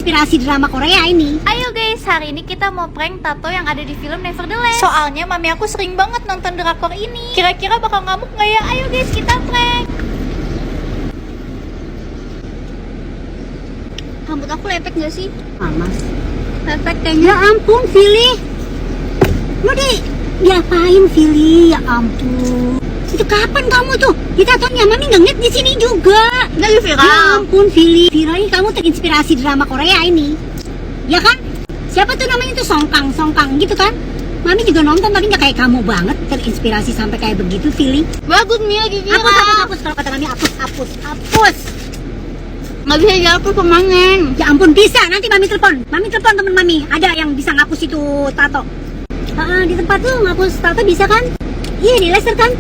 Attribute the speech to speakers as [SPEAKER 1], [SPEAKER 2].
[SPEAKER 1] terinspirasi drama Korea ini.
[SPEAKER 2] Ayo guys, hari ini kita mau prank tato yang ada di film Nevertheless. Soalnya mami aku sering banget nonton drakor ini. Kira-kira bakal ngamuk nggak ya? Ayo guys, kita prank. Rambut aku lepek nggak sih?
[SPEAKER 1] Mas.
[SPEAKER 2] Lepek
[SPEAKER 1] Ya
[SPEAKER 2] kayaknya.
[SPEAKER 1] ampun, Vili. Lu diapain, Vili? Ya ampun. Itu kapan kamu tuh? Ditatonya Mami nggak ngeliat di sini juga.
[SPEAKER 2] Lagi viral.
[SPEAKER 1] Ya ampun, Vili. Viral ini kamu terinspirasi drama Korea ini. Ya kan? Siapa tuh namanya tuh Songkang gitu kan? Mami juga nonton tapi nggak kayak kamu banget terinspirasi sampai kayak begitu, Vili.
[SPEAKER 2] Bagus nih lagi viral.
[SPEAKER 1] Hapus. Kalau kata Mami hapus.
[SPEAKER 2] Nggak bisa dihapus pemanen.
[SPEAKER 1] Ya ampun, bisa. Nanti Mami telepon temen Mami. Ada yang bisa ngapus itu tato. Di tempat tuh ngapus tato bisa kan? Iya, di laser kan?